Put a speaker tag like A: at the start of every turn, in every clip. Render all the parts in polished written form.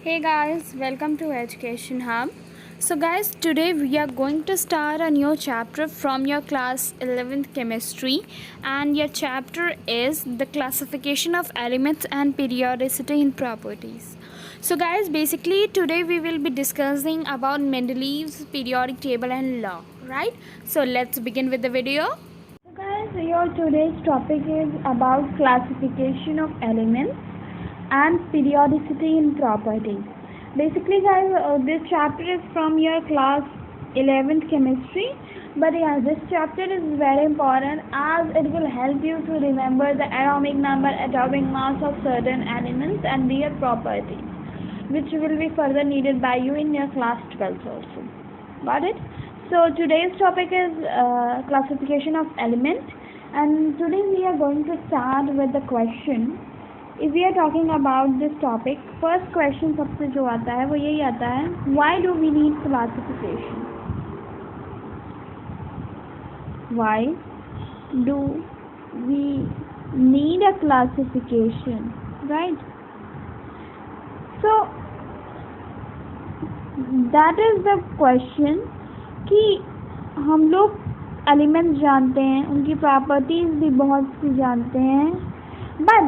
A: Hey guys, welcome to Education Hub. So guys, today we are going to start a new chapter from your class 11th chemistry, and your chapter is the classification of elements and periodicity in properties. So guys, basically today we will be discussing about Mendeleev's periodic table and law, right? So let's begin with the video. So guys, your today's topic is about classification of elements and periodicity in properties. Basically guys, this chapter is from your class 11th chemistry, but yeah, this chapter is very important as it will help you to remember the atomic number, atomic mass of certain elements and their properties, which will be further needed by you in your class 12 also. Got it? So today's topic is classification of element, and today we are going to start with the question. If we are talking about this topic, first question सबसे जो आता है वो यही आता है, why do we need classification? Why do we need a classification, right? So that is the question कि हम लोग एलिमेंट्स जानते हैं, उनकी प्रॉपर्टीज भी बहुत सी जानते हैं, बट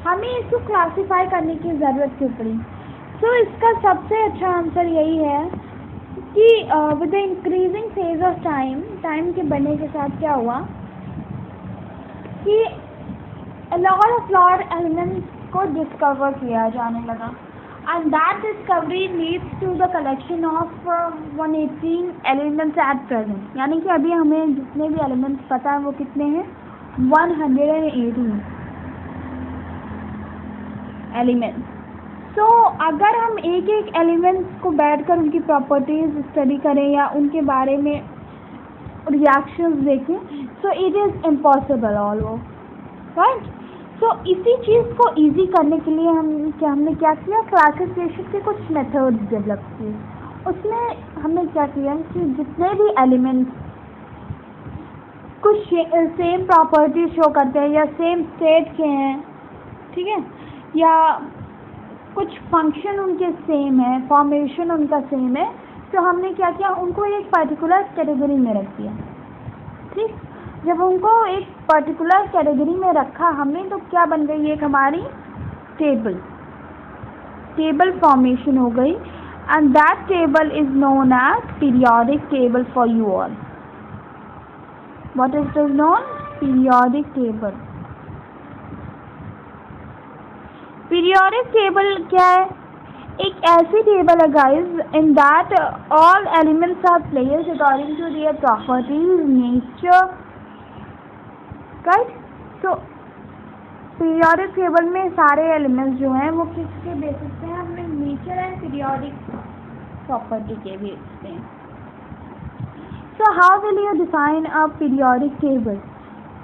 A: हमें इसको क्लासिफाई करने की ज़रूरत क्यों पड़ी? सो इसका सबसे अच्छा आंसर यही है कि with the increasing phase of time के बढ़ने के साथ क्या हुआ कि लॉट एलिमेंट्स को डिस्कवर किया जाने लगा, and that discovery leads to the collection of 118 elements at present. यानी कि अभी हमें जितने भी एलिमेंट्स पता है वो कितने हैं? 118 एलिमेंट्स. सो अगर हम एक एक एलिमेंट्स को बैठकर उनकी प्रॉपर्टीज स्टडी करें या उनके बारे में रिएक्शंस देखें, so it is impossible almost, right? So इसी चीज़ को इजी करने के लिए हमने क्या किया, क्लासिफिकेशन के कुछ मेथड्स डेवलप किए. उसमें हमने क्या किया कि जितने भी एलिमेंट्स कुछ सेम प्रॉपर्टी शो करते हैं या सेम स्टेट के हैं, ठीक है, या कुछ फंक्शन उनके सेम है, फॉर्मेशन उनका सेम है, तो हमने क्या किया, उनको एक पर्टिकुलर कैटेगरी में रख दिया. ठीक, जब उनको एक पर्टिकुलर कैटेगरी में रखा हमने, तो क्या बन गई, एक हमारी टेबल फॉर्मेशन हो गई, and that table is known as periodic table for you all. What is it known? Periodic table. Periodic table क्या है? एक ऐसी टेबल है guys in that all elements are placed according to their properties, nature, right? So periodic table में सारे elements जो हैं वो किसके बेसिस पे हैं? अपने नेचर एंड पीरियोडिक प्रॉपर्टी के बेसिस पे हैं. So how will you define a periodic table?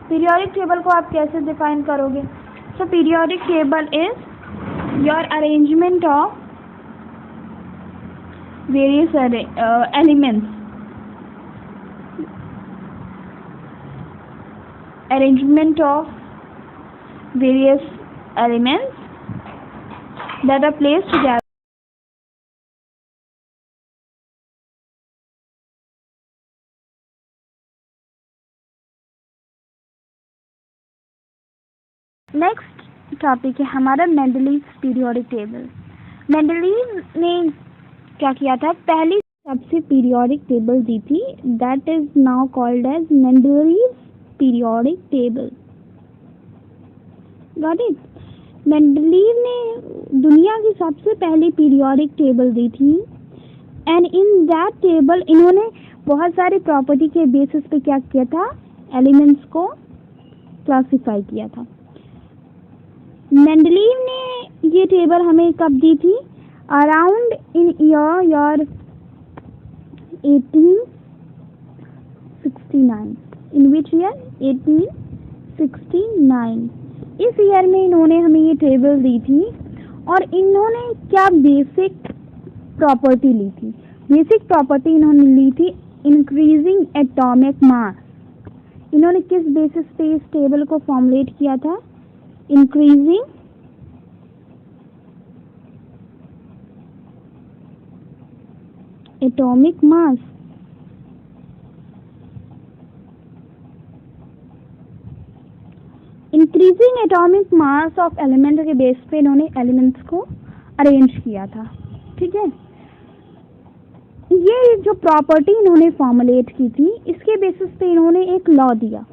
A: Periodic table को आप कैसे डिफाइन करोगे? So periodic table is your arrangement of various elements, that are placed together. Next topic है हमारा Mendeleev periodic table. Mendeleev ने क्या किया था, पहली सबसे पीरियोडिक टेबल दी थी, that is now called as Mendeleev periodic table. Got it? Mendeleev ने दुनिया की सबसे पहली पीरियोडिक टेबल दी थी, एंड इन दैट टेबल इन्होंने बहुत सारी प्रॉपर्टी के बेसिस पे क्या किया था, एलिमेंट्स को क्लासिफाई किया था. मेंडलीव ने ये टेबल हमें कब दी थी? Around in year 1869. In which year? 1869. इस ईयर में इन्होंने हमें ये टेबल दी थी, और इन्होंने क्या बेसिक प्रॉपर्टी ली थी? बेसिक प्रॉपर्टी इन्होंने ली थी इंक्रीजिंग एटॉमिक मास. इन्होंने किस बेसिस पे इस टेबल को फॉर्मुलेट किया था? Increasing atomic mass, increasing atomic mass of element के बेस पे इन्होंने एलिमेंट्स को अरेंज किया था। ठीक है, ये जो प्रॉपर्टी इन्होंने फॉर्मुलेट की थी इसके बेसिस पे इन्होंने एक लॉ दिया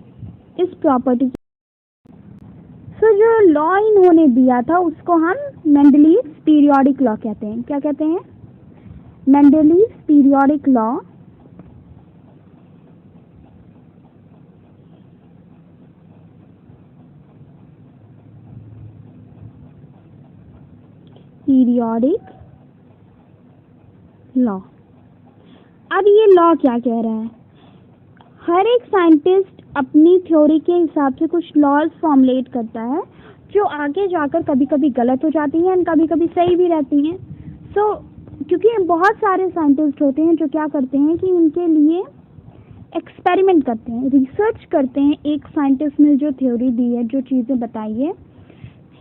A: इस प्रॉपर्टी। सो जो लॉ इन्होंने दिया था उसको हम मेंडलीव पीरियोडिक लॉ कहते हैं। क्या कहते हैं? Mendeleev periodic law. Periodic law. अब ये लॉ क्या कह रहा है? हर एक साइंटिस्ट अपनी थ्योरी के हिसाब से कुछ लॉज फॉर्मुलेट करता है जो आगे जाकर कभी कभी गलत हो जाती हैं और कभी कभी सही भी रहती हैं। सो क्योंकि बहुत सारे साइंटिस्ट होते हैं जो क्या करते हैं कि उनके लिए एक्सपेरिमेंट करते हैं, रिसर्च करते हैं एक साइंटिस्ट ने जो थ्योरी दी है, जो चीज़ें बताई है।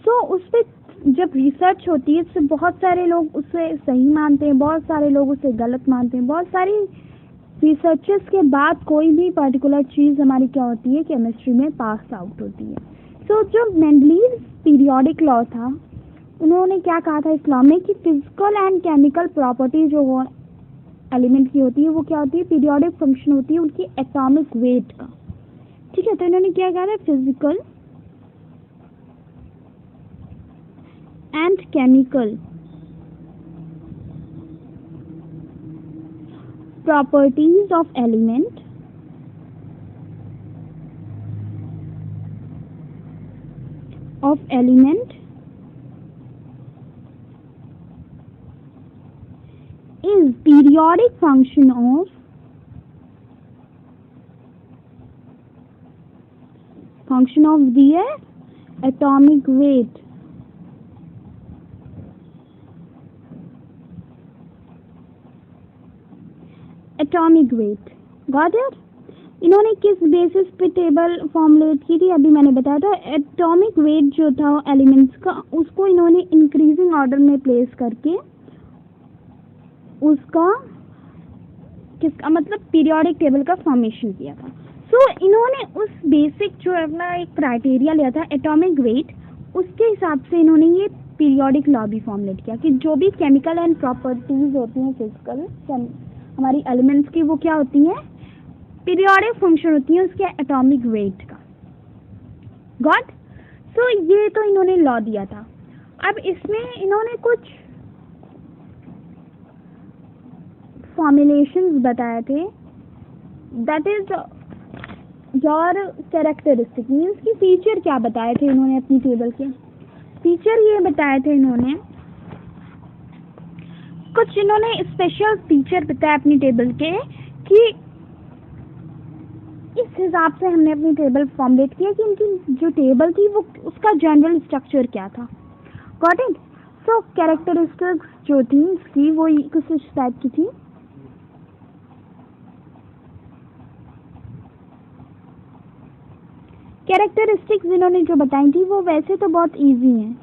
A: सो उस पर जब रिसर्च होती है तो बहुत सारे लोग उसे सही मानते हैं, बहुत सारे लोग उसे गलत मानते हैं। बहुत सारी रिसर्चेस के बाद कोई भी पर्टिकुलर चीज़ हमारी क्या होती है, केमिस्ट्री में पास आउट होती है। सो जो मेंडलीव पीरियोडिक लॉ था, उन्होंने क्या कहा था इस लॉ में कि फिजिकल एंड केमिकल प्रॉपर्टी जो वो एलिमेंट की होती है वो क्या होती है, पीरियोडिक फंक्शन होती है उनकी एटॉमिक वेट का। ठीक है, तो इन्होंने क्या कहा था, physical and chemical properties of element is periodic function of their atomic weight. Atomic weight. Got it? इन्होंने किस बेसिस पे टेबल फॉर्मुलेट की थी? अभी मैंने बताया था एटॉमिक वेट जो था एलिमेंट्स का, उसको इन्होंने इंक्रीजिंग ऑर्डर में प्लेस करके उसका किसका मतलब पीरियोडिक टेबल का फॉर्मेशन किया था। सो इन्होंने उस बेसिक जो अपना एक क्राइटेरिया लिया था एटॉमिक वेट, उसके हिसाब से इन्होंने ये पीरियोडिक लॉ भी फॉर्मुलेट किया कि जो भी केमिकल एंड प्रॉपर्टीज होती हैं फिजिकल हमारी एलिमेंट्स की, वो क्या होती हैं, पीरियोडिक फंक्शन होती है उसके एटॉमिक वेट का। गॉट? सो ये तो इन्होंने लॉ दिया था। अब इसमें इन्होंने कुछ फॉर्मुलेशंस बताए थे, that is your characteristic means की फीचर क्या बताए थे इन्होंने अपनी टेबल के। फीचर ये बताए थे इन्होंने, कुछ इन्होंने स्पेशल फीचर बताया अपनी टेबल के कि इस हिसाब से हमने अपनी टेबल फॉर्मुलेट किया कि इनकी जो टेबल थी वो उसका जनरल स्ट्रक्चर क्या था। Got it? सो कैरेक्टरिस्टिक्स जो थी इसकी वो कुछ इस टाइप की थी। कैरेक्टरिस्टिक्स इन्होंने जो बताई थी वो वैसे तो बहुत इजी हैं।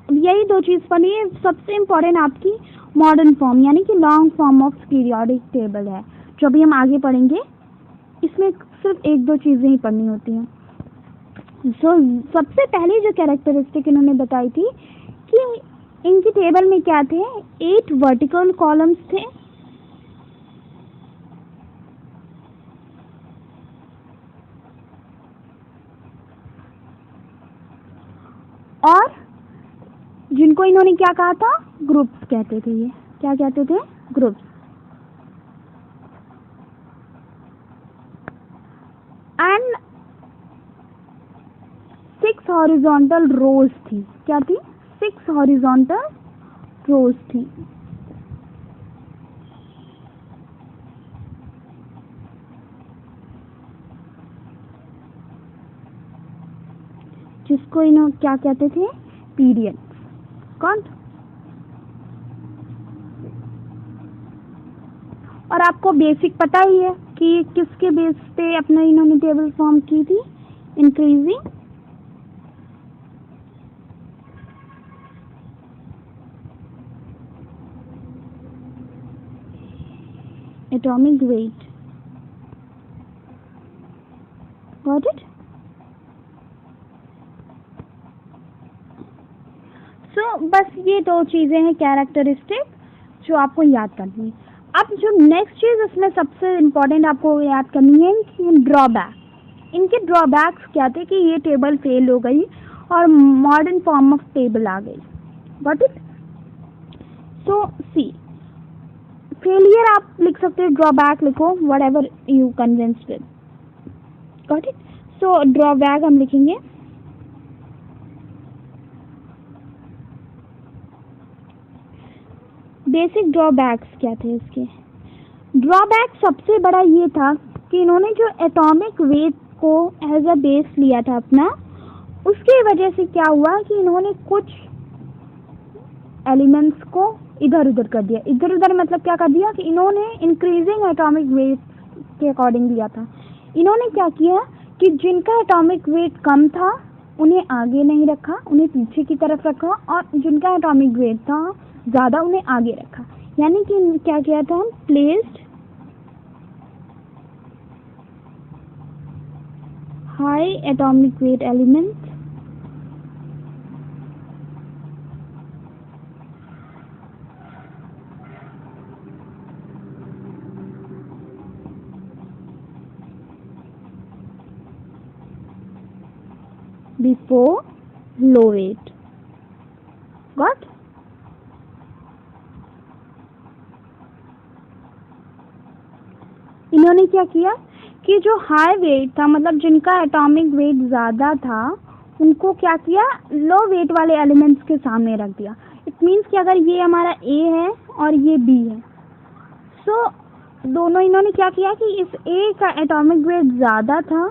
A: यही दो चीज़ पढ़नी है। सबसे इम्पोर्टेंट आपकी मॉडर्न फॉर्म यानी कि long form of periodic table है, जो भी हम आगे पढ़ेंगे। इसमें सिर्फ एक दो चीज़ें ही पढ़नी होती हैं। सो सबसे पहले जो कैरेक्टरिस्टिक इन्होंने बताई थी कि इनकी टेबल में क्या थे, 8 वर्टिकल कॉलम्स थे और जिनको इन्होंने क्या कहा था, ग्रुप्स कहते थे। ये क्या कहते थे, ग्रुप्स। एंड 6 हॉरिजॉन्टल रोज थी। क्या थी? 6 हॉरिजॉन्टल रोज थी। जिसको इन्होंने क्या कहते थे, पीरियड। कौन? और आपको बेसिक पता ही है कि किसके बेस पे अपना इन्होंने टेबल फॉर्म की थी, increasing atomic weight. Got it? So बस ये दो चीज़ें हैं कैरेक्टरिस्टिक जो आपको याद करनी है. अब जो नेक्स्ट चीज़ उसमें सबसे इम्पोर्टेंट आपको याद करनी है कि ड्रॉबैक. इनके ड्रॉबैक्स क्या थे कि ये टेबल फेल हो गई और मॉडर्न फॉर्म ऑफ टेबल आ गई. Got it? So see, failure आप लिख सकते हो, ड्रॉबैक लिखो, whatever you convinced with. Got it? So drawback हम लिखेंगे बेसिक ड्रॉबैक्स क्या थे इसके. ड्रॉबैक सबसे बड़ा ये था कि इन्होंने जो एटॉमिक वेट को एज अ बेस लिया था अपना, उसकी वजह से क्या हुआ कि इन्होंने कुछ एलिमेंट्स को इधर उधर कर दिया. इधर उधर मतलब क्या कर दिया कि इन्होंने इंक्रीजिंग एटॉमिक वेट के अकॉर्डिंग लिया था. इन्होंने क्या किया कि जिनका एटॉमिक वेट कम था उन्हें आगे नहीं रखा, उन्हें पीछे की तरफ रखा, और जिनका एटॉमिक वेट था ज़्यादा उन्हें आगे रखा. यानी कि क्या किया था, placed high atomic weight elements before low weight. Got? इन्होंने क्या किया कि जो हाई वेट था, मतलब जिनका एटॉमिक वेट ज़्यादा था, उनको क्या किया, लो वेट वाले एलिमेंट्स के सामने रख दिया. इट मीन्स कि अगर ये हमारा ए है और ये बी है, सो दोनों इन्होंने क्या किया कि इस ए का एटॉमिक वेट ज़्यादा था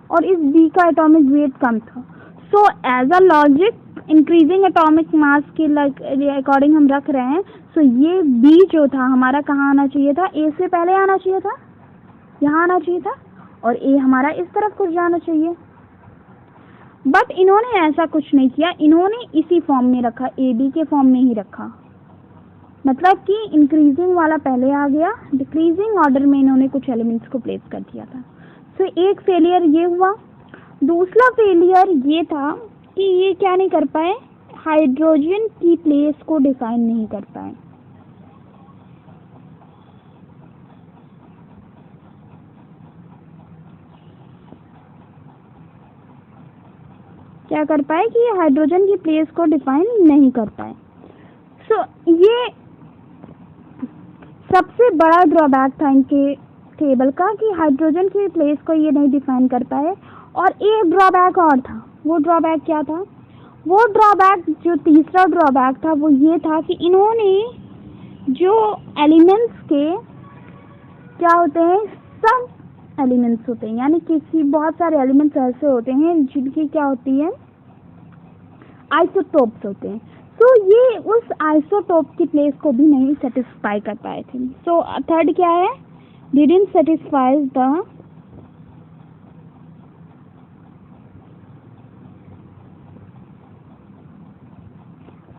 A: और इस बी का एटॉमिक वेट कम था. So as a logic increasing atomic mass के अकॉर्डिंग हम रख रहे हैं. सो ये बी जो था हमारा कहाँ आना चाहिए था, ए से पहले आना चाहिए था, यहाँ आना चाहिए था, और ए हमारा इस तरफ कुछ जाना चाहिए. बट इन्होंने ऐसा कुछ नहीं किया, इन्होंने इसी फॉर्म में रखा, ए बी के फॉर्म में ही रखा. मतलब कि इंक्रीजिंग वाला पहले आ गया, डिक्रीजिंग ऑर्डर में इन्होंने कुछ एलिमेंट्स को प्लेस कर दिया था. सो एक फेलियर ये हुआ. दूसरा फेलियर ये था कि ये क्या नहीं कर पाए, हाइड्रोजन की प्लेस को डिफाइन नहीं कर पाए. क्या कर पाए कि हाइड्रोजन की प्लेस को डिफाइन नहीं कर पाए. सो ये सबसे बड़ा ड्रॉबैक था इनके टेबल का कि हाइड्रोजन की प्लेस को ये नहीं डिफाइन कर पाए. और एक ड्रॉबैक और था. वो ड्रॉबैक क्या था, वो ड्रॉबैक जो तीसरा ड्रॉबैक था वो ये था कि इन्होंने जो एलिमेंट्स के क्या होते हैं, सब एलिमेंट्स होते हैं, यानी किसी बहुत सारे एलिमेंट्स ऐसे होते हैं जिनकी क्या होती है, आइसोटोप्स होते हैं. तो ये उस आइसोटोप की प्लेस को भी नहीं सेटिस्फाई कर पाए थे. सो थर्ड क्या है, didn't satisfy the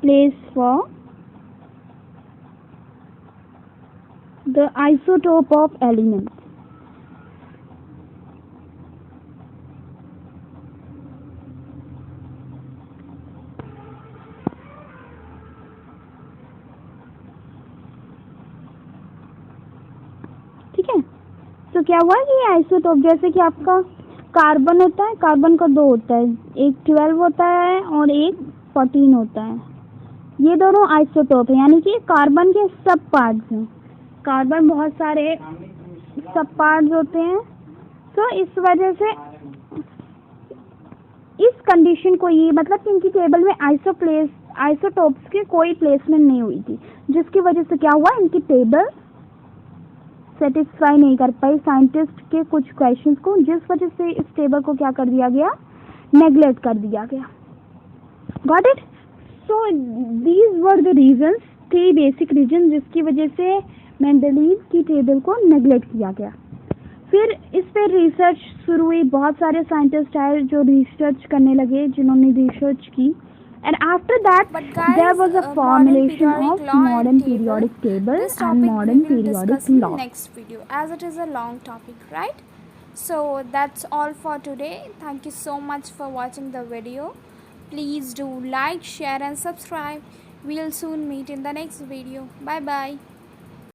A: place for the isotope of elements. ठीक है. तो क्या हुआ कि आइसोटोप, जैसे कि आपका कार्बन होता है, कार्बन का दो होता है, एक 12 होता है और एक 14 होता है. ये दोनों आइसोटोप है, यानी कि कार्बन के सब पार्ट्स हैं. कार्बन बहुत सारे सब पार्ट्स होते हैं. तो इस वजह से इस कंडीशन को, ये मतलब कि इनकी टेबल में आइसोटोप्स की कोई प्लेसमेंट नहीं हुई थी, जिसकी वजह से क्या हुआ, इनकी टेबल सेटिस्फाई नहीं कर पाई साइंटिस्ट के कुछ क्वेश्चंस को, जिस वजह से इस टेबल को क्या कर दिया गया, नेग्लेक्ट कर दिया गया. Got it? So these were the reasons, 3 basic reason जिसकी वजह से मेंडलीव की टेबल को नेग्लेक्ट किया गया. फिर इस पर रिसर्च शुरू हुई, बहुत सारे साइंटिस्ट आए जो रिसर्च करने लगे, जिन्होंने रिसर्च की
B: And after that,
A: But guys,
B: there was a
A: modern
B: formulation
A: periodic
B: of
A: law
B: modern
A: and table,
B: periodic table
A: this
B: and
A: topic
B: modern
A: we will
B: periodic
A: discuss in
B: law.
A: next video, as it is a long topic, right? So that's all for today. Thank you so much for watching the video. Please do like, share and subscribe. We'll soon meet in the next video. Bye bye.